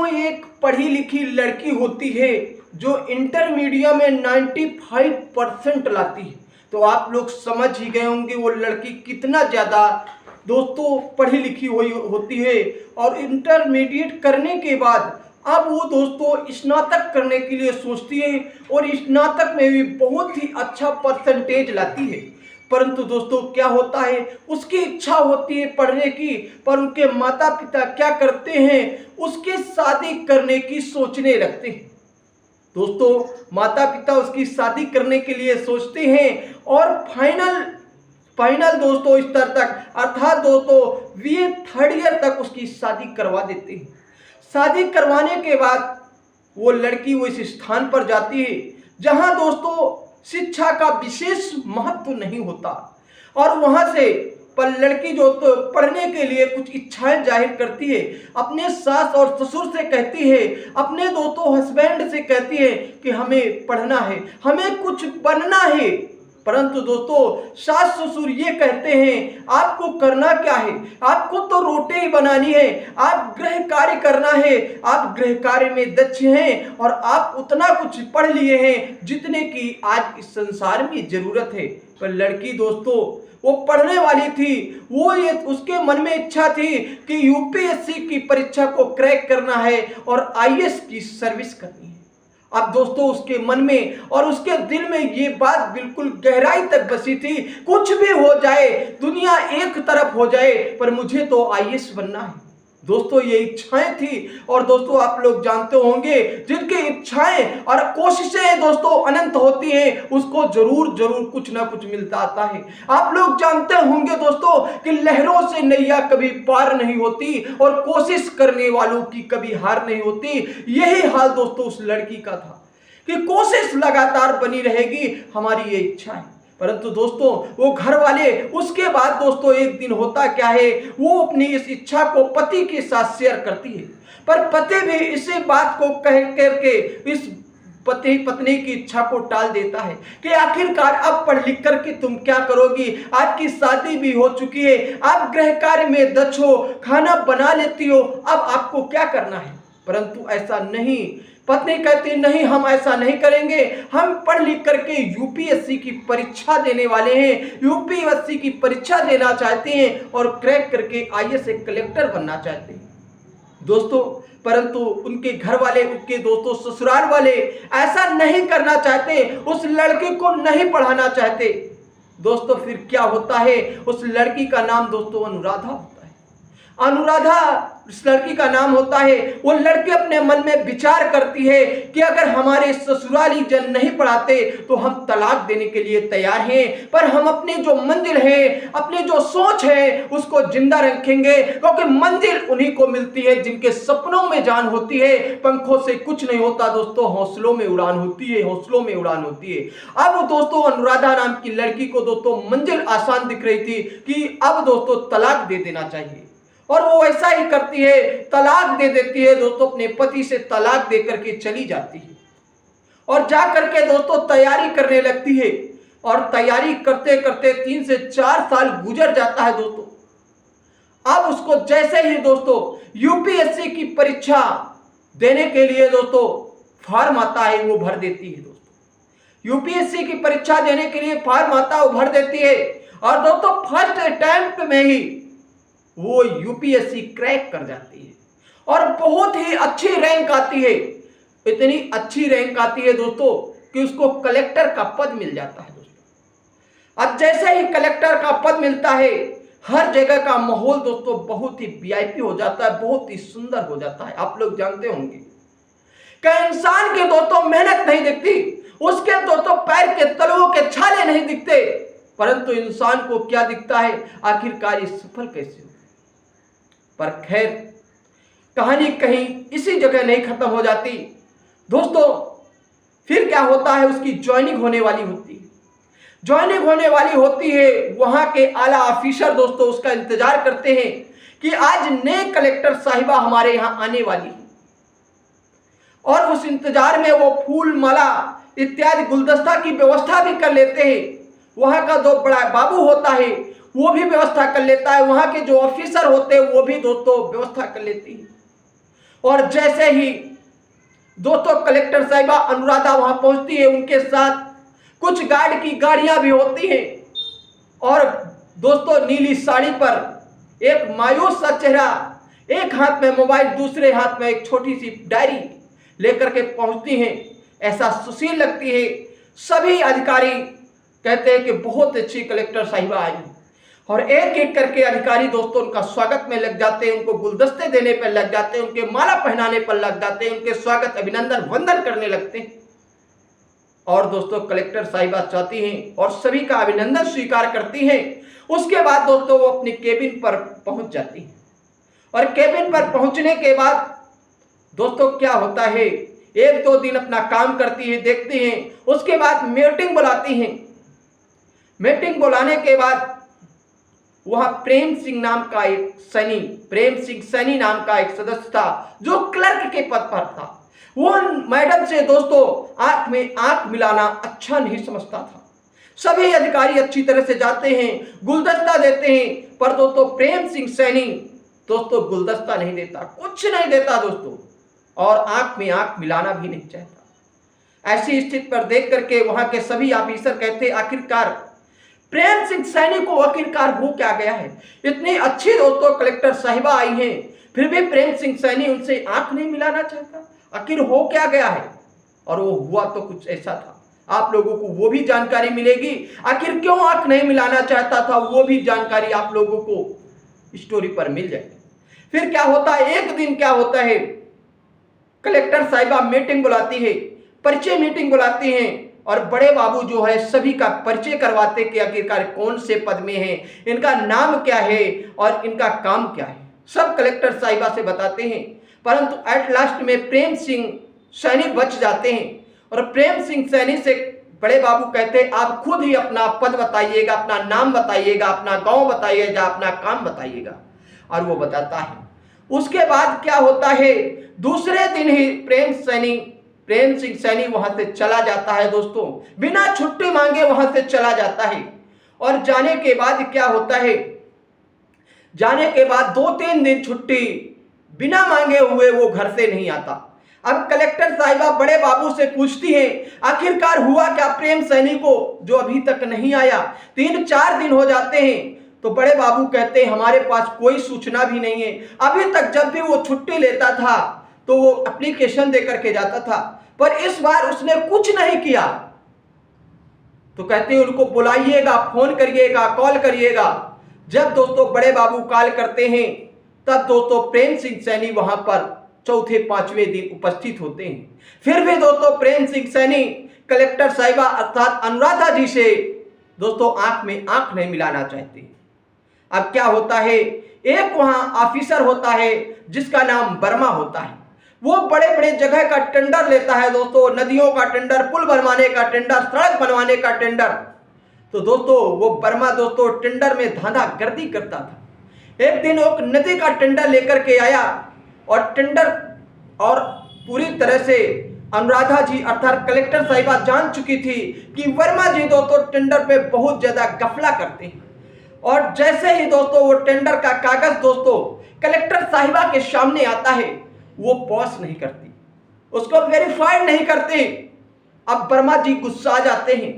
कोई एक पढ़ी लिखी लड़की होती है जो इंटरमीडिएट में 95% लाती है, तो आप लोग समझ ही गए होंगे वो लड़की कितना ज़्यादा दोस्तों पढ़ी लिखी हुई होती है। और इंटरमीडिएट करने के बाद अब वो दोस्तों स्नातक करने के लिए सोचती है और स्नातक में भी बहुत ही अच्छा परसेंटेज लाती है। परंतु दोस्तों क्या होता है, उसकी इच्छा होती है पढ़ने की, पर उनके माता पिता क्या करते हैं, उसकी शादी करने की सोचने लगते हैं। दोस्तों माता पिता उसकी शादी करने के लिए सोचते हैं और फाइनल दोस्तों स्तर तक अर्थात दोस्तों बीए थर्ड ईयर तक उसकी शादी करवा देते हैं। शादी करवाने के बाद वो लड़की वो इस स्थान पर जाती है जहां दोस्तों शिक्षा का विशेष महत्व नहीं होता, और वहां से पर लड़की जो तो पढ़ने के लिए कुछ इच्छाएं जाहिर करती है, अपने सास और ससुर से कहती है, अपने दोस्तों हस्बैंड से कहती है कि हमें पढ़ना है, हमें कुछ बनना है। परंतु दोस्तों सास ससुर ये कहते हैं आपको करना क्या है, आपको तो रोटी ही बनानी है, आप गृह कार्य करना है, आप गृह कार्य में दक्ष हैं और आप उतना कुछ पढ़ लिए हैं जितने की आज इस संसार में जरूरत है। पर लड़की दोस्तों वो पढ़ने वाली थी, वो ये उसके मन में इच्छा थी कि यूपीएससी की परीक्षा को क्रैक करना है और आईएएस की सर्विस करनी है। अब दोस्तों उसके मन में और उसके दिल में ये बात बिल्कुल गहराई तक बसी थी, कुछ भी हो जाए, दुनिया एक तरफ हो जाए, पर मुझे तो आईएएस बनना है। दोस्तों ये इच्छाएं थी, और दोस्तों आप लोग जानते होंगे जिनकी इच्छाएं और कोशिशें दोस्तों अनंत होती हैं उसको जरूर कुछ ना कुछ मिलता आता है। आप लोग जानते होंगे दोस्तों कि लहरों से नैया कभी पार नहीं होती और कोशिश करने वालों की कभी हार नहीं होती। यही हाल दोस्तों उस लड़की का था कि कोशिश लगातार बनी रहेगी, हमारी ये इच्छा है। परंतु दोस्तों वो घर वाले उसके बाद दोस्तों एक दिन होता क्या है, वो अपनी इस इच्छा को पति के साथ शेयर करती है, पर पति भी इसी बात को कह करके इस पति पत्नी की इच्छा को टाल देता है कि आखिरकार अब पढ़ लिख करके तुम क्या करोगी, आपकी शादी भी हो चुकी है, आप गृह कार्य में दक्ष हो, खाना बना लेती हो, अब आपको क्या करना है। परंतु ऐसा नहीं, पत्नी कहती नहीं हम ऐसा नहीं करेंगे, हम पढ़ लिख करके यूपीएससी की परीक्षा देने वाले हैं, यूपीएससी की परीक्षा देना चाहते हैं और क्रैक करके आईएएस कलेक्टर बनना चाहते हैं। दोस्तों परंतु उनके घर वाले, उनके दोस्तों ससुराल वाले ऐसा नहीं करना चाहते, उस लड़की को नहीं पढ़ाना चाहते। दोस्तों फिर क्या होता है, उस लड़की का नाम दोस्तों अनुराधा होता है। अनुराधा इस लड़की का नाम होता है। वो लड़की अपने मन में विचार करती है कि अगर हमारे ससुराली जन नहीं पढ़ाते तो हम तलाक देने के लिए तैयार हैं, पर हम अपने जो मंजिल है, अपने जो सोच है उसको जिंदा रखेंगे, क्योंकि मंजिल उन्हीं को मिलती है जिनके सपनों में जान होती है। पंखों से कुछ नहीं होता दोस्तों, हौसलों में उड़ान होती है, हौसलों में उड़ान होती है। अब दोस्तों अनुराधा नाम की लड़की को दोस्तों मंजिल आसान दिख रही थी कि अब दोस्तों तलाक दे देना चाहिए, और वो ऐसा ही करती है, तलाक दे देती है दोस्तों, अपने पति से तलाक दे करके चली जाती है और जा करके दोस्तों तैयारी करने लगती है। और तैयारी करते करते 3 से 4 साल गुजर जाता है दोस्तों। अब उसको जैसे ही दोस्तों यूपीएससी की परीक्षा देने के लिए दोस्तों फॉर्म आता है, वो भर देती है दोस्तों। यूपीएससी की परीक्षा देने के लिए फॉर्म आता है, वो भर देती है, और दोस्तों फर्स्ट अटेम्प्ट में ही वो यूपीएससी क्रैक कर जाती है और बहुत ही अच्छी रैंक आती है। इतनी अच्छी रैंक आती है दोस्तों कि उसको कलेक्टर का पद मिल जाता है दोस्तों। अब जैसे ही कलेक्टर का पद मिलता है, हर जगह का माहौल दोस्तों बहुत ही वीआईपी हो जाता है, बहुत ही सुंदर हो जाता है। आप लोग जानते होंगे कि इंसान के दोस्तों मेहनत नहीं दिखती, उसके दोस्तों पैर के तलवों के छाले नहीं दिखते, परंतु इंसान को क्या दिखता है, आखिरकार ये सफल कैसे हो। पर खैर कहानी कहीं इसी जगह नहीं खत्म हो जाती दोस्तों। फिर क्या होता है, उसकी ज्वाइनिंग होने वाली होती है। ज्वाइनिंग होने वाली होती है, वहां के आला ऑफिसर दोस्तों उसका इंतजार करते हैं कि आज नए कलेक्टर साहिबा हमारे यहां आने वाली है, और उस इंतजार में वो फूल माला इत्यादि गुलदस्ता की व्यवस्था भी कर लेते हैं। वहां का जो बड़ा बाबू होता है वो भी व्यवस्था कर लेता है, वहां के जो ऑफिसर होते हैं वो भी दोस्तों व्यवस्था कर लेती है। और जैसे ही दोस्तों कलेक्टर साहिबा अनुराधा वहां पहुंचती है, उनके साथ कुछ गार्ड की गाड़ियां भी होती हैं और दोस्तों नीली साड़ी पर एक मायूस सा चेहरा, एक हाथ में मोबाइल, दूसरे हाथ में एक छोटी सी डायरी लेकर के पहुंचती हैं। ऐसा सुशील लगती है। सभी अधिकारी कहते हैं कि बहुत अच्छी कलेक्टर साहिबा आई, और एक एक करके अधिकारी दोस्तों उनका स्वागत में लग जाते हैं, उनको गुलदस्ते देने पर लग जाते हैं, उनके माला पहनाने पर लग जाते हैं, उनके स्वागत अभिनंदन वंदन करने लगते हैं। और दोस्तों कलेक्टर साहिबा चाहती हैं और सभी का अभिनंदन स्वीकार करती हैं। उसके बाद दोस्तों वो अपनी केबिन पर पहुंच जाती हैं, और केबिन पर पहुंचने के बाद दोस्तों क्या होता है, एक दो दिन अपना काम करती है, देखती हैं। उसके बाद मीटिंग बुलाती हैं। मीटिंग बुलाने के बाद वहां प्रेम सिंह नाम का एक सैनी, प्रेम सिंह सैनी नाम का एक सदस्य था जो क्लर्क के पद पर था। वो मैडम से दोस्तों आंख में आंख मिलाना अच्छा नहीं समझता था। सभी अधिकारी अच्छी तरह से जाते हैं, गुलदस्ता देते हैं, पर दोस्तों प्रेम सिंह सैनी दोस्तों गुलदस्ता नहीं देता, कुछ नहीं देता दोस्तों, और आंख में आंख मिलाना भी नहीं चाहता। ऐसी स्थिति पर देख करके वहां के सभी ऑफिसर कहते आखिरकार प्रेम सिंह सैनी को आखिरकार हो क्या गया है। इतनी अच्छी दोस्तों कलेक्टर साहिबा आई हैं, फिर भी प्रेम सिंह सैनी उनसे आंख नहीं मिलाना चाहता, आखिर हो क्या गया है। और वो हुआ तो कुछ ऐसा था, आप लोगों को वो भी जानकारी मिलेगी, आखिर क्यों आंख नहीं मिलाना चाहता था, वो भी जानकारी आप लोगों को स्टोरी पर मिल जाएगी। फिर क्या होता है, एक दिन क्या होता है, कलेक्टर साहिबा मीटिंग बुलाती है, परिचय मीटिंग बुलाती हैं, और बड़े बाबू जो है सभी का परिचय करवाते कि आखिरकार कौन से पद में हैं, इनका नाम क्या है और इनका काम क्या है, सब कलेक्टर साहिबा से बताते हैं। परंतु एट लास्ट में प्रेम सिंह सैनी बच जाते हैं, और प्रेम सिंह सैनी से बड़े बाबू कहते हैं आप खुद ही अपना पद बताइएगा, अपना नाम बताइएगा, अपना गांव बताइएगा, अपना काम बताइएगा। और वो बताता है। उसके बाद क्या होता है, दूसरे दिन ही प्रेम सिंह सैनी वहां से चला जाता है दोस्तों, बिना छुट्टी मांगे वहां से चला जाता है। और जाने के बाद क्या होता है, जाने के बाद 2-3 दिन छुट्टी बिना मांगे हुए वो घर से नहीं आता। अब कलेक्टर साहिबा बड़े बाबू से पूछती है आखिरकार हुआ क्या प्रेम सैनी को, जो अभी तक नहीं आया, 3-4 दिन हो जाते हैं। तो बड़े बाबू कहते हैं हमारे पास कोई सूचना भी नहीं है, अभी तक जब भी वो छुट्टी लेता था तो वो एप्लीकेशन दे करके जाता था, पर इस बार उसने कुछ नहीं किया। तो कहते हैं उनको बुलाइएगा, फोन करिएगा, कॉल करिएगा। जब दोस्तों बड़े बाबू कॉल करते हैं तब दोस्तों प्रेम सिंह सैनी वहां पर 4-5वें दिन उपस्थित होते हैं। फिर भी दोस्तों प्रेम सिंह सैनी कलेक्टर साहिबा अर्थात अनुराधा जी से दोस्तों आंख में आंख नहीं मिलाना चाहते। अब क्या होता है, एक वहां ऑफिसर होता है जिसका नाम वर्मा होता है, वो बड़े बड़े जगह का टेंडर लेता है दोस्तों, नदियों का टेंडर, पुल बनवाने का टेंडर, सड़क बनवाने का टेंडर। तो दोस्तों वो वर्मा दोस्तों टेंडर में धांधागर्दी करता था। एक दिन वो नदी का टेंडर लेकर के आया, और टेंडर और पूरी तरह से अनुराधा जी अर्थात कलेक्टर साहिबा जान चुकी थी कि वर्मा जी दोस्तों टेंडर पे बहुत ज्यादा गफला करते हैं। और जैसे ही दोस्तों वो टेंडर का कागज दोस्तों कलेक्टर साहिबा के सामने आता है, वो पॉस नहीं करती, उसको वेरीफाइड नहीं करती। अब वर्मा जी गुस्सा जाते हैं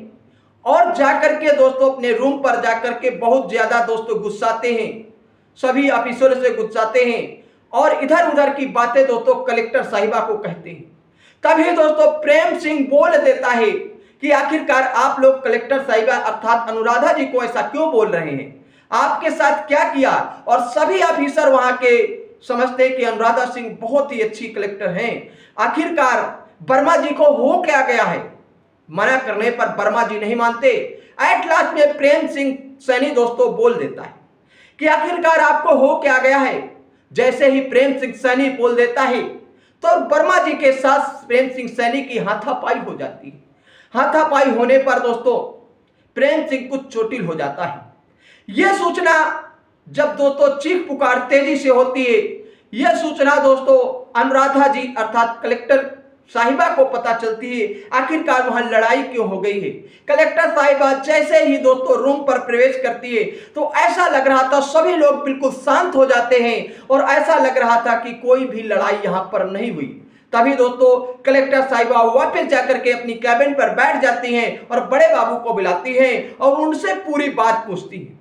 और जाकर के दोस्तों अपने रूम पर जाकर के बहुत ज्यादा दोस्तों गुस्साते हैं, सभी ऑफिसरों से गुस्साते हैं और इधर उधर की बातें दोस्तों कलेक्टर साहिबा को कहते हैं। तभी दोस्तों प्रेम सिंह बोल देता है कि आखिरकार आप लोग कलेक्टर साहिबा अर्थात अनुराधा जी को ऐसा क्यों बोल रहे हैं, आपके साथ क्या किया। और सभी ऑफिसर वहां के समझते हैं कि अनुराधा सिंह बहुत ही अच्छी कलेक्टर हैं, आखिरकार वर्मा जी को हो क्या गया है। मना करने पर वर्मा जी नहीं मानते। एट लास्ट में प्रेम सिंह सैनी दोस्तों बोल देता है कि आखिरकार आपको हो क्या गया है। जैसे ही प्रेम सिंह सैनी बोल देता है तो वर्मा जी के साथ प्रेम सिंह सैनी की हाथापाई हो जाती है। हाथापाई होने पर दोस्तों प्रेम सिंह कुछ चोटिल हो जाता है। यह सूचना जब दोस्तों चीख पुकार तेजी से होती है, यह सूचना दोस्तों अनुराधा जी अर्थात कलेक्टर साहिबा को पता चलती है आखिरकार वहां लड़ाई क्यों हो गई है। कलेक्टर साहिबा जैसे ही दोस्तों रूम पर प्रवेश करती है तो ऐसा लग रहा था सभी लोग बिल्कुल शांत हो जाते हैं और ऐसा लग रहा था कि कोई भी लड़ाई यहां पर नहीं हुई। तभी दोस्तों कलेक्टर साहिबा वापस जाकर के अपनी कैबिन पर बैठ जाती हैं और बड़े बाबू को बुलाती हैं और उनसे पूरी बात पूछती हैं।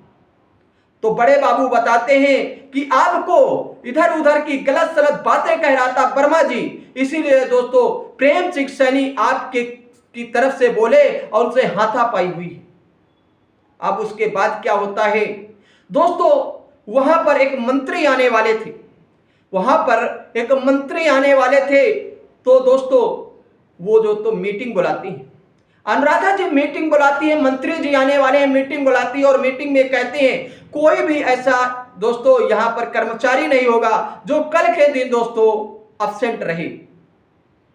तो बड़े बाबू बताते हैं कि आपको इधर उधर की गलत सलत बातें कह रहा था वर्मा जी, इसीलिए दोस्तों प्रेम सिंह सैनी आपके की तरफ से बोले और उनसे हाथापाई हुई। अब उसके बाद क्या होता है दोस्तों, वहां पर एक मंत्री आने वाले थे, तो दोस्तों वो दोस्तों मीटिंग बुलाती है। अनुराधा जी मीटिंग बुलाती है, मंत्री जी आने वाले हैं, मीटिंग बुलाती है और मीटिंग में कहते हैं कोई भी ऐसा दोस्तों यहां पर कर्मचारी नहीं होगा जो कल के दिन दोस्तों अब्सेंट रहे,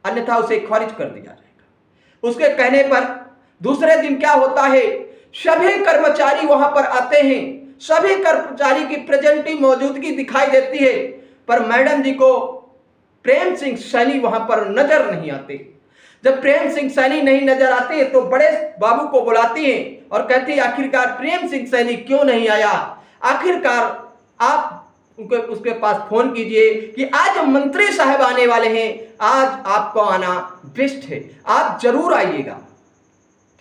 अन्यथा उसे खारिज कर दिया जाएगा। उसके कहने पर दूसरे दिन क्या होता है, सभी कर्मचारी वहां पर आते हैं, सभी कर्मचारी की प्रेजेंट मौजूदगी दिखाई देती है, पर मैडम जी को प्रेम सिंह सैनी वहां पर नजर नहीं आते। जब प्रेम सिंह सैनी नहीं नजर आते तो बड़े बाबू को बुलाती हैं और कहती है आखिरकार प्रेम सिंह सैनी क्यों नहीं आया, आखिरकार आप उसके पास फोन कीजिए कि आज मंत्री साहब आने वाले हैं, आज आपको आना बेस्ट है, आप जरूर आइएगा।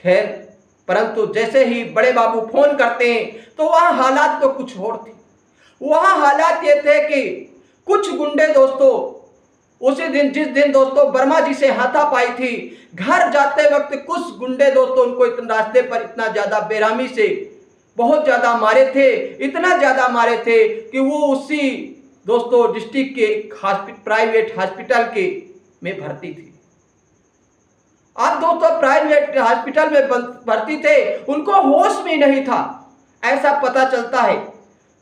खैर परंतु जैसे ही बड़े बाबू फोन करते हैं तो वहां हालात तो कुछ और थे। वहां हालात ये थे कि कुछ गुंडे दोस्तों उसी दिन जिस दिन दोस्तों वर्मा जी से हाथापाई थी, घर जाते वक्त कुछ गुंडे दोस्तों उनको इतना रास्ते पर इतना ज्यादा बेरहमी से बहुत ज्यादा मारे थे, इतना ज्यादा मारे थे कि वो उसी दोस्तों डिस्ट्रिक्ट के प्राइवेट हॉस्पिटल के में भर्ती थी। आप दोस्तों प्राइवेट हॉस्पिटल में भर्ती थे, उनको होश में नहीं था। ऐसा पता चलता है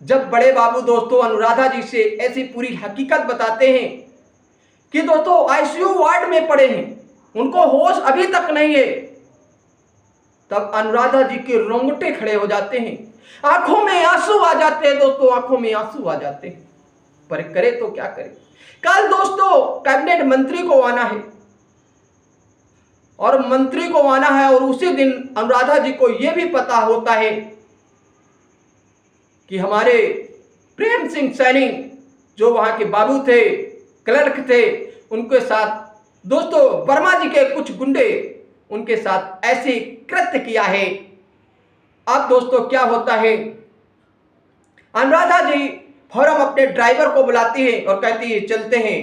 जब बड़े बाबू दोस्तों अनुराधा जी से ऐसी पूरी हकीकत बताते हैं कि दोस्तों आईसीयू वार्ड में पड़े हैं, उनको होश अभी तक नहीं है, तब अनुराधा जी के रोंगटे खड़े हो जाते हैं, आंखों में आंसू आ जाते हैं दोस्तों, आंखों में आंसू आ जाते हैं। पर करे तो क्या करे, कल दोस्तों कैबिनेट मंत्री को आना है और उसी दिन अनुराधा जी को यह भी पता होता है कि हमारे प्रेम सिंह सैनी जो वहां के बाबू थे, क्लर्क थे, उनके साथ दोस्तों वर्मा जी के कुछ गुंडे उनके साथ ऐसे कृत्य किया है। अब दोस्तों क्या होता है, अनुराधा जी फौरन अपने ड्राइवर को बुलाती है और कहती है चलते हैं,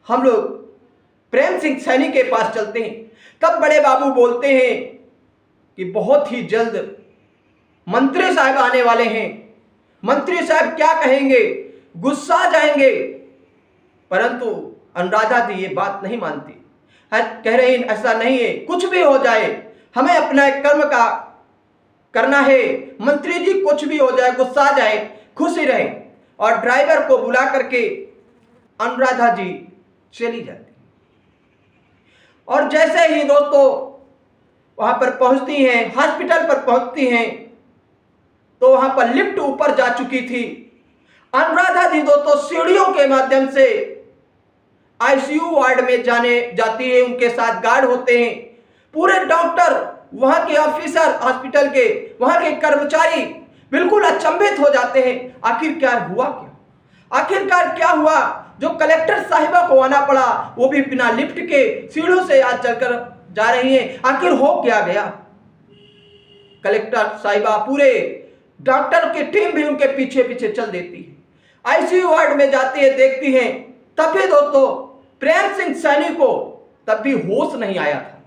हम लोग प्रेम सिंह सैनी के पास चलते हैं। तब बड़े बाबू बोलते हैं कि बहुत ही जल्द मंत्री साहब आने वाले हैं, मंत्री साहब क्या कहेंगे, गुस्सा जाएंगे। परंतु अनुराधा जी ये बात नहीं मानती, कह रही ऐसा नहीं है, कुछ भी हो जाए हमें अपना कर्म का करना है, मंत्री जी कुछ भी हो जाए, गुस्सा जाए, खुशी रहे। और ड्राइवर को बुला करके अनुराधा जी चली जाती। और जैसे ही दोस्तों वहां पर पहुंचती हैं, हॉस्पिटल पर पहुंचती हैं, तो वहां पर लिफ्ट ऊपर जा चुकी थी। अनुराधा जी दोस्तों सीढ़ियों के माध्यम से आईसीयू वार्ड में जाती है, उनके साथ गार्ड होते हैं, पूरे डॉक्टर, वहां के ऑफिसर, हॉस्पिटल के वहां के कर्मचारी बिल्कुल अचंभित हो जाते हैं। आखिरकार क्या हुआ जो कलेक्टर साहिबा को आना पड़ा, वो भी बिना लिफ्ट के सीढ़ियों से आज चलकर जा रही हैं, आखिर हो क्या गया। कलेक्टर साहिबा पूरे डॉक्टर की टीम भी उनके पीछे पीछे चल देती है, आईसीयू वार्ड में जाती है, देखती हैं, तभी दोस्तों प्रेम सिंह सैनी को तब भी होश नहीं आया था।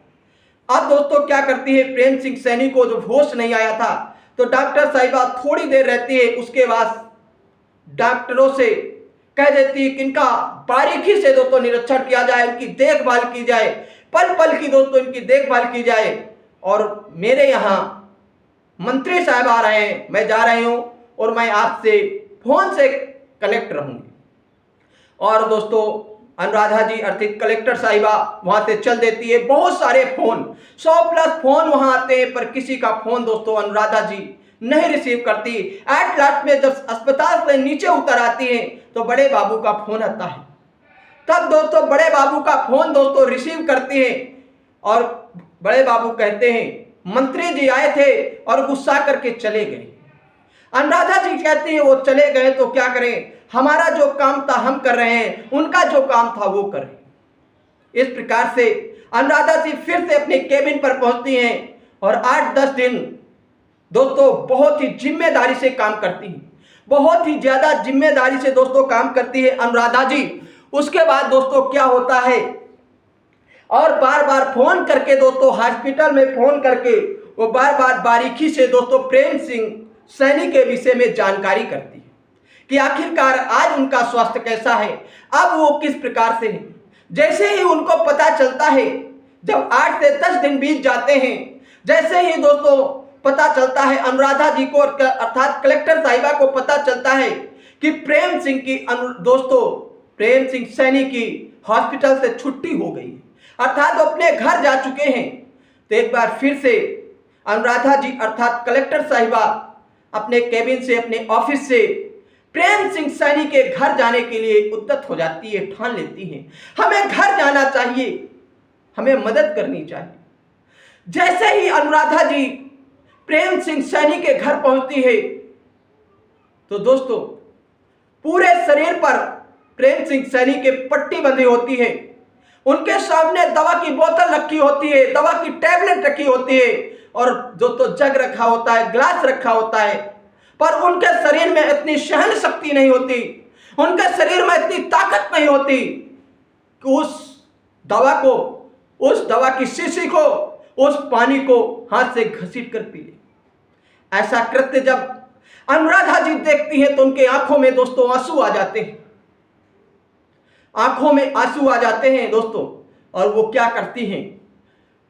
अब दोस्तों क्या करती है, प्रेम सिंह सैनी को जब होश नहीं आया था तो डॉक्टर साहिबा थोड़ी देर रहती है, उसके बाद डॉक्टरों से कह देती है कि इनका बारीकी से दोस्तों निरीक्षण किया जाए, उनकी देखभाल की जाए, पल पल की दोस्तों इनकी देखभाल की जाए। और मेरे यहाँ मंत्री साहब आ रहे हैं, मैं जा रही हूँ और मैं आपसे फोन से कनेक्ट रहूंगी। और दोस्तों अनुराधा जी अर्थात कलेक्टर साहिबा वहां से चल देती है। बहुत सारे फोन, 100+ फोन वहां आते हैं, पर किसी का फोन दोस्तों अनुराधा जी नहीं रिसीव करती। एट लास्ट में जब अस्पताल से नीचे उतर आती हैं तो बड़े बाबू का फोन आता है तब दोस्तों बड़े बाबू का फोन दोस्तों रिसीव करती हैं और बड़े बाबू कहते हैं मंत्री जी आए थे और गुस्सा करके चले गए। अनुराधा जी कहती है वो चले गए तो क्या करें, हमारा जो काम था हम कर रहे हैं, उनका जो काम था वो करें। इस प्रकार से अनुराधा जी फिर से अपने केबिन पर पहुंचती हैं और 8-10 दिन दोस्तों बहुत ही जिम्मेदारी से काम करती हैं, बहुत ही ज्यादा जिम्मेदारी से दोस्तों काम करती है अनुराधा जी। उसके बाद दोस्तों क्या होता है, और बार बार फोन करके दोस्तों हॉस्पिटल में फोन करके वो बार बार बारीकी से दोस्तों प्रेम सिंह सैनी के विषय में जानकारी करती है कि आखिरकार आज उनका स्वास्थ्य कैसा है, अब वो किस प्रकार से है। जैसे ही उनको पता चलता है, जब 8 से 10 दिन बीत जाते हैं, जैसे ही दोस्तों पता चलता है अनुराधा जी को अर्थात कलेक्टर साहिबा को पता चलता है कि प्रेम सिंह की दोस्तों प्रेम सिंह सैनी की हॉस्पिटल से छुट्टी हो गई, अर्थात वो अपने घर जा चुके हैं, तो एक बार फिर से अनुराधा जी अर्थात कलेक्टर साहिबा अपने केबिन से अपने ऑफिस से प्रेम सिंह सैनी के घर जाने के लिए उद्यत हो जाती है, ठान लेती हैं हमें घर जाना चाहिए, हमें मदद करनी चाहिए। जैसे ही अनुराधा जी प्रेम सिंह सैनी के घर पहुंचती है तो दोस्तों पूरे शरीर पर प्रेम सिंह सैनी के पट्टी बंधी होती है, उनके सामने दवा की बोतल रखी होती है, दवा की टैबलेट रखी होती है और दोस्तों जग रखा होता है, ग्लास रखा होता है, पर उनके शरीर में इतनी सहन शक्ति नहीं होती, उनके शरीर में इतनी ताकत नहीं होती कि उस दवा की शीशी को, उस पानी को हाथ से घसीट कर पी ले। ऐसा कृत्य जब अनुराधा जी देखती है तो उनके आंखों में दोस्तों आंसू आ जाते हैं, आंखों में आंसू आ जाते हैं दोस्तों। और वो क्या करती हैं,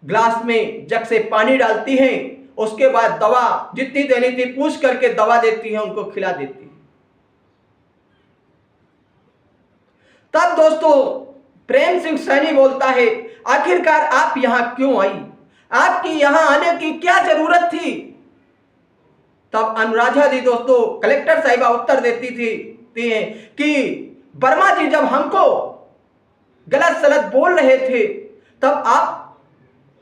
ग्लास में जग से पानी डालती हैं, उसके बाद दवा जितनी देनी थी पूछ करके दवा देती है, उनको खिला देती है। तब दोस्तों प्रेम सिंह सैनी बोलता है आखिरकार आप यहां क्यों आई, आपकी यहां आने की क्या जरूरत थी। तब अनुराधा जी दोस्तों कलेक्टर साहिबा उत्तर देती हैं कि वर्मा जी जब हमको गलत सलत बोल रहे थे तब आप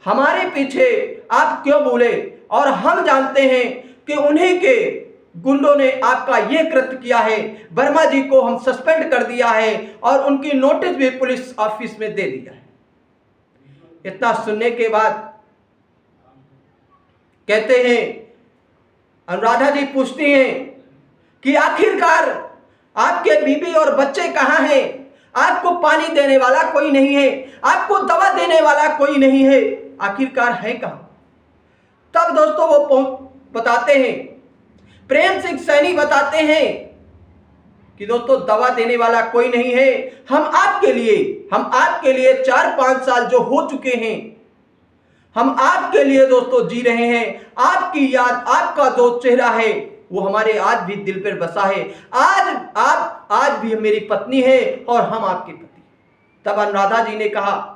हमारे पीछे आप क्यों बोले, और हम जानते हैं कि उन्हीं के गुंडों ने आपका यह कृत्य किया है, वर्मा जी को हम सस्पेंड कर दिया है और उनकी नोटिस भी पुलिस ऑफिस में दे दिया है। इतना सुनने के बाद कहते हैं, अनुराधा जी पूछती हैं कि आखिरकार आपके बीबी और बच्चे कहाँ हैं, आपको पानी देने वाला कोई नहीं है, आपको दवा देने वाला कोई नहीं है, आखिरकार है कहाँ। तब दोस्तों वो बताते हैं, प्रेम सिंह सैनी बताते हैं कि दोस्तों दवा देने वाला कोई नहीं है, हम आपके लिए 4-5 साल जो हो चुके हैं, हम आपके लिए दोस्तों जी रहे हैं, आपकी याद, आपका जो चेहरा है वो हमारे आज भी दिल पर बसा है, आज भी मेरी पत्नी है और हम आपके पति। तब अनुराधा जी ने कहा,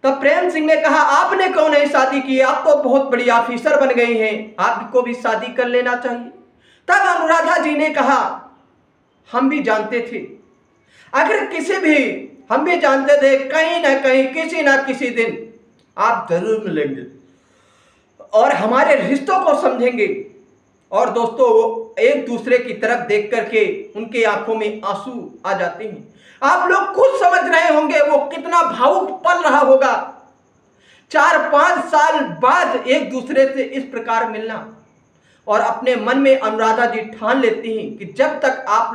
तब प्रेम सिंह ने कहा आपने क्यों नहीं शादी की, आप तो बहुत बड़ी ऑफिसर बन गई हैं, आपको भी शादी कर लेना चाहिए। तब अनुराधा जी ने कहा हम भी जानते थे, हम भी जानते थे कहीं ना कहीं किसी ना किसी दिन आप जरूर मिलेंगे और हमारे रिश्तों को समझेंगे। और दोस्तों वो एक दूसरे की तरफ देख करके उनके आंखों में आंसू आ जाते हैं। आप लोग खुद समझ रहे होंगे वो कितना भावुक पल रहा होगा, 4-5 साल बाद एक दूसरे से इस प्रकार मिलना। और अपने मन में अनुराधा जी ठान लेती हैं कि जब तक आप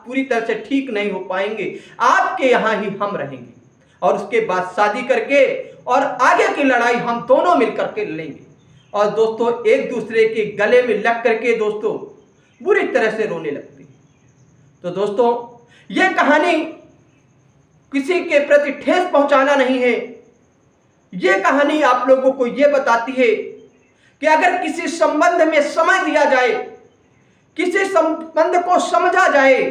पूरी तरह से ठीक नहीं हो पाएंगे, आपके यहाँ ही हम रहेंगे और उसके बाद शादी करके और आगे की लड़ाई हम दोनों मिलकर के लड़ेंगे। और दोस्तों एक दूसरे के गले में लग करके दोस्तों बुरी तरह से रोने लगती है। तो दोस्तों ये कहानी किसी के प्रति ठेस पहुंचाना नहीं है, ये कहानी आप लोगों को ये बताती है कि अगर किसी संबंध में समय दिया जाए, किसी संबंध को समझा जाए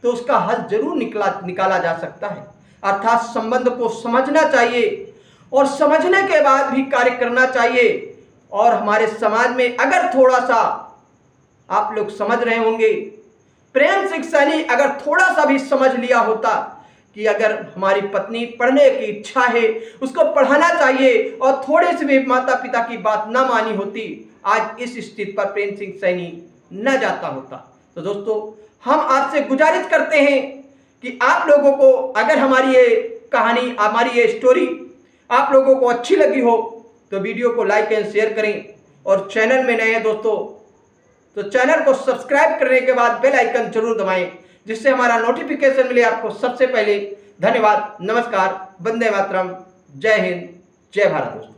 तो उसका हल जरूर निकाला जा सकता है। अर्थात संबंध को समझना चाहिए और समझने के बाद भी कार्य करना चाहिए। और हमारे समाज में अगर थोड़ा सा आप लोग समझ रहे होंगे, प्रेम सिंह सैनी अगर थोड़ा सा भी समझ लिया होता कि अगर हमारी पत्नी पढ़ने की इच्छा है, उसको पढ़ाना चाहिए, और थोड़े से भी माता पिता की बात ना मानी होती, आज इस स्थिति पर प्रेम सिंह सैनी न जाता होता। तो दोस्तों, हम आपसे गुजारिश करते हैं कि आप लोगों को अगर हमारी ये कहानी, हमारी ये स्टोरी आप लोगों को अच्छी लगी हो तो वीडियो को लाइक एंड शेयर करें, और चैनल में नए हैं दोस्तों तो चैनल को सब्सक्राइब करने के बाद बेल आइकन जरूर दबाएं, जिससे हमारा नोटिफिकेशन मिले आपको सबसे पहले। धन्यवाद, नमस्कार, वंदे मातरम, जय हिंद, जय भारत दोस्तों।